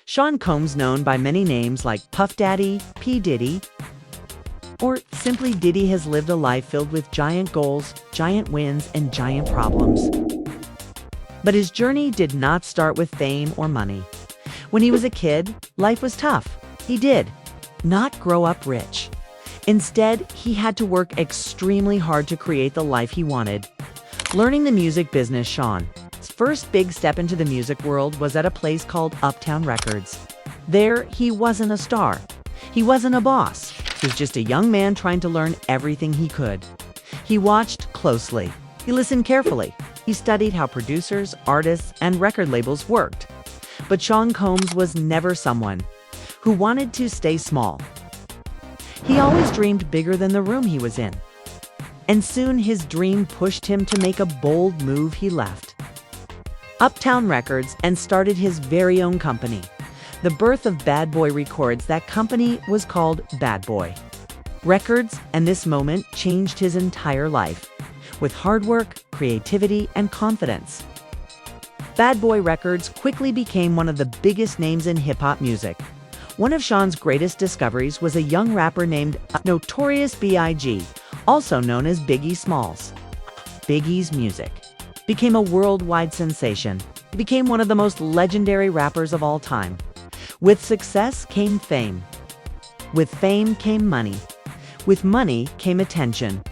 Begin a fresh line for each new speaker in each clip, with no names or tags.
Sean Combs, known by many names like Puff Daddy, P. Diddy, or simply Diddy, has lived a life filled with giant goals, giant wins, and giant problems. But his journey did not start with fame or money. When he was a kid, life was tough. He did not grow up rich. Instead, he had to work extremely hard to create the life he wanted. Learning the music business, Sean's first big step into the music world was at a place called Uptown Records. There, he wasn't a star. He wasn't a boss. He was just a young man trying to learn everything he could. He watched closely. He listened carefully. He studied how producers, artists, and record labels worked. But Sean Combs was never someone who wanted to stay small. He always dreamed bigger than the room he was in. And soon his dream pushed him to make a bold move. He left Uptown Records and started his very own company. The birth of Bad Boy Records. That company was called Bad Boy Records, and this moment changed his entire life. With hard work, creativity, and confidence, Bad Boy Records quickly became one of the biggest names in hip-hop music. One of Sean's greatest discoveries was a young rapper named Notorious B.I.G., also known as Biggie Smalls. Biggie's music became a worldwide sensation. He became one of the most legendary rappers of all time. With success came fame. With fame came money. With money came attention.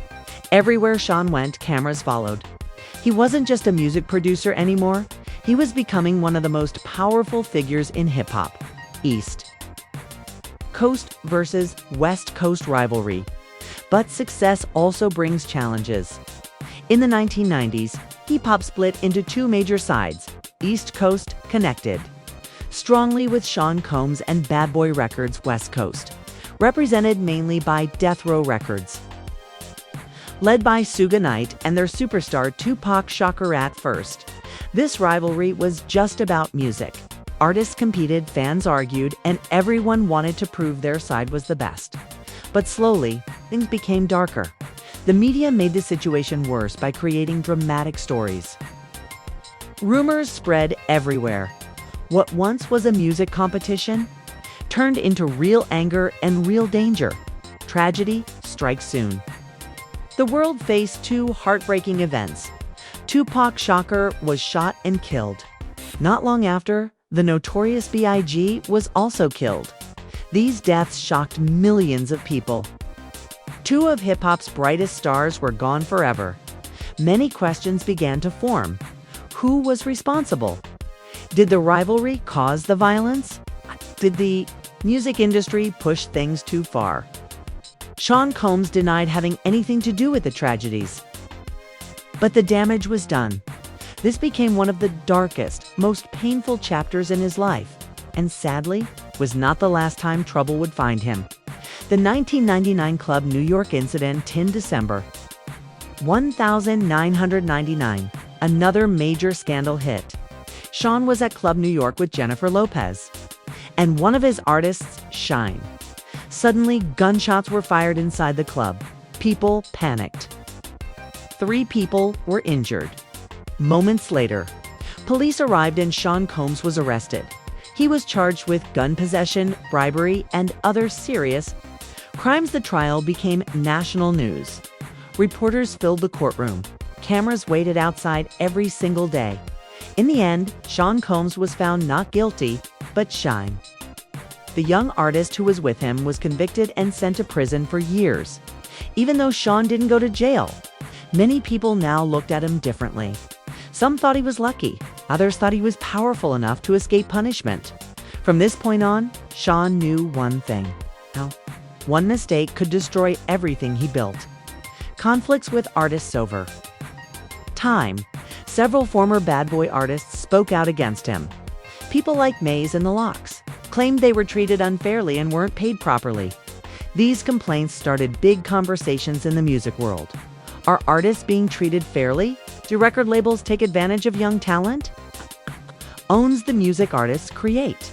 Everywhere Sean went, cameras followed. He wasn't just a music producer anymore. He was becoming one of the most powerful figures in hip-hop. East Coast versus West Coast rivalry. But success also brings challenges. In the 1990s, hip-hop split into two major sides. East Coast connected strongly with Sean Combs and Bad Boy Records. West Coast, represented mainly by Death Row Records, led by Suge Knight and their superstar Tupac Shakur. At first, this rivalry was just about music. Artists competed, fans argued, and everyone wanted to prove their side was the best. But slowly, things became darker. The media made the situation worse by creating dramatic stories. Rumors spread everywhere. What once was a music competition turned into real anger and real danger. Tragedy strikes soon. The world faced two heartbreaking events. Tupac Shakur was shot and killed. Not long after, the Notorious B.I.G. was also killed. These deaths shocked millions of people. Two of hip-hop's brightest stars were gone forever. Many questions began to form. Who was responsible? Did the rivalry cause the violence? Did the music industry push things too far? Sean Combs denied having anything to do with the tragedies. But the damage was done. This became one of the darkest, most painful chapters in his life, and sadly, was not the last time trouble would find him. The 1999 Club New York incident in December 1999, another major scandal hit. Sean was at Club New York with Jennifer Lopez and one of his artists, Shine. Suddenly, gunshots were fired inside the club. People panicked. 3 people were injured. Moments later, police arrived and Sean Combs was arrested. He was charged with gun possession, bribery, and other serious crimes. The trial became national news. Reporters filled the courtroom. Cameras waited outside every single day. In the end, Sean Combs was found not guilty, but Shine, the young artist who was with him, was convicted and sent to prison for years. Even though Sean didn't go to jail, many people now looked at him differently. Some thought he was lucky. Others thought he was powerful enough to escape punishment. From this point on, Sean knew one thing. One mistake could destroy everything he built. Conflicts with artists over time. Several former Bad Boy artists spoke out against him. People like Maze and the Lox claimed they were treated unfairly and weren't paid properly. These complaints started big conversations in the music world. Are artists being treated fairly? Do record labels take advantage of young talent? Owns the music artists create?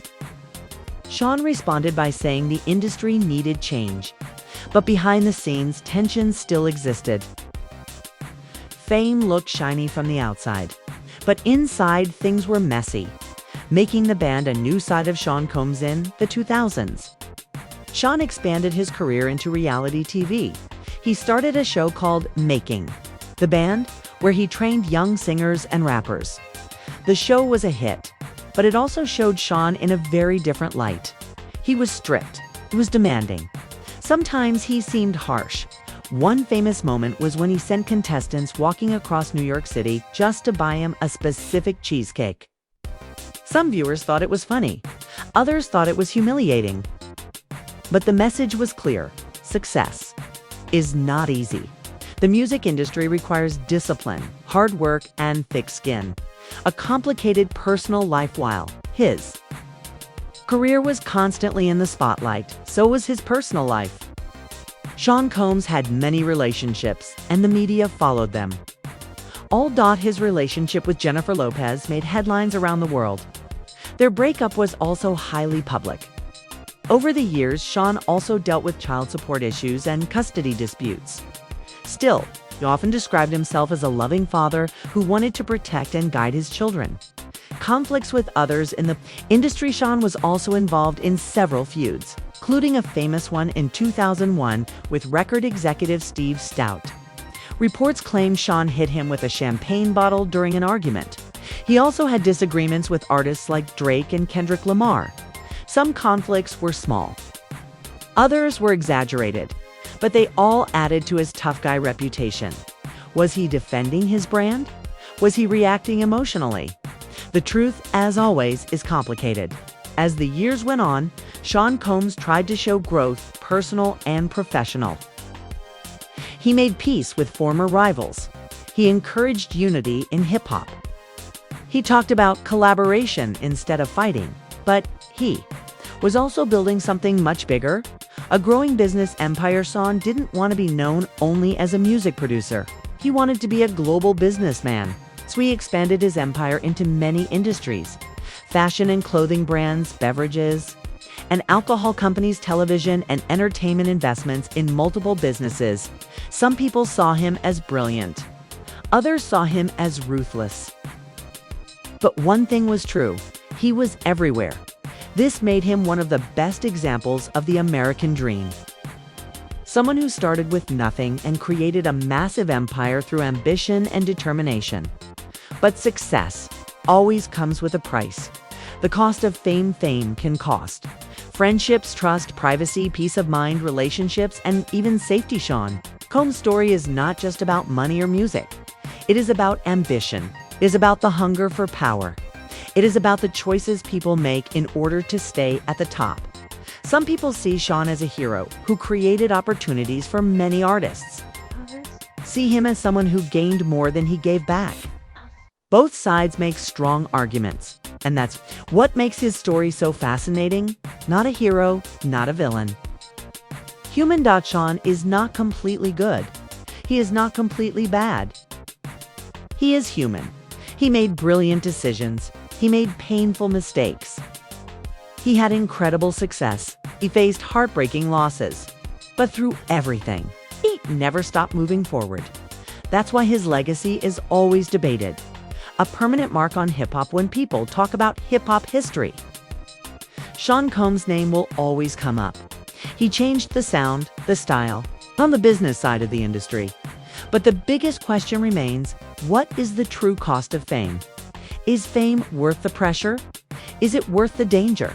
Sean responded by saying the industry needed change, but behind the scenes, tensions still existed. Fame looked shiny from the outside, but inside things were messy. making the band a new side of Sean Combs in the 2000s. Sean expanded his career into reality TV. He started a show called Making the Band, where he trained young singers and rappers. The show was a hit, but it also showed Sean in a very different light. He was strict, he was demanding. Sometimes he seemed harsh. One famous moment was when he sent contestants walking across New York City just to buy him a specific cheesecake. Some viewers thought it was funny. Others thought it was humiliating. But the message was clear: success is not easy. The music industry requires discipline, hard work, and thick skin. A complicated personal life while his career was constantly in the spotlight, so was his personal life. Sean Combs had many relationships, and the media followed them. His relationship with Jennifer Lopez made headlines around the world. Their breakup was also highly public. Over the years, Sean also dealt with child support issues and custody disputes. Still, he often described himself as a loving father who wanted to protect and guide his children. Conflicts with others in the industry. Sean was also involved in several feuds, including a famous one in 2001 with record executive Steve Stout. Reports claim Sean hit him with a champagne bottle during an argument. He also had disagreements with artists like Drake and Kendrick Lamar. Some conflicts were small. Others were exaggerated, but they all added to his tough guy reputation. Was he defending his brand? Was he reacting emotionally? The truth, as always, is complicated. As the years went on, Sean Combs tried to show growth, personal and professional. He made peace with former rivals. He encouraged unity in hip-hop. He talked about collaboration instead of fighting, but he was also building something much bigger. A growing business empire. Sean didn't want to be known only as a music producer. He wanted to be a global businessman, so he expanded his empire into many industries: fashion and clothing brands, beverages, and alcohol companies, television and entertainment investments in multiple businesses. Some people saw him as brilliant. Others saw him as ruthless. But one thing was true: he was everywhere. This made him one of the best examples of the American dream. Someone who started with nothing and created a massive empire through ambition and determination. But success always comes with a price. The cost of fame can cost friendships, trust, privacy, peace of mind, relationships, and even safety. Sean Combs' story is not just about money or music. It is about ambition. It is about the hunger for power. It is about the choices people make in order to stay at the top. Some people see Sean as a hero who created opportunities for many artists. Others see him as someone who gained more than he gave back. Both sides make strong arguments, and that's what makes his story so fascinating. Not a hero, not a villain. Human. Sean is not completely good. He is not completely bad. He is human. He made brilliant decisions. He made painful mistakes. He had incredible success. He faced heartbreaking losses. But through everything, he never stopped moving forward. That's why his legacy is always debated. A permanent mark on hip-hop when people talk about hip-hop history. Sean Combs' name will always come up. He changed the sound, the style, on the business side of the industry. But the biggest question remains: what is the true cost of fame? Is fame worth the pressure? Is it worth the danger?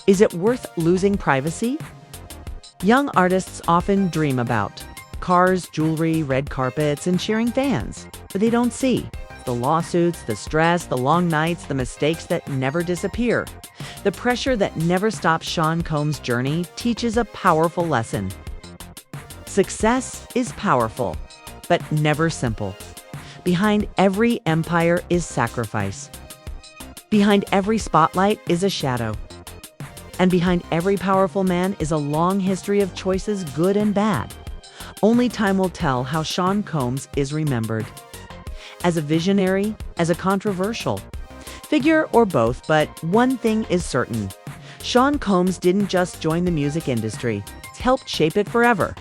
Is it worth losing privacy? Young artists often dream about cars, jewelry, red carpets, and cheering fans, but they don't see the lawsuits, the stress, the long nights, the mistakes that never disappear. The pressure that never stops. Sean Combs' journey teaches a powerful lesson. Success is powerful, but never simple. Behind every empire is sacrifice. Behind every spotlight is a shadow. And behind every powerful man is a long history of choices, good and bad. Only time will tell how Sean Combs is remembered. As a visionary, as a controversial figure, or both, but one thing is certain: Sean Combs didn't just join the music industry, he helped shape it forever.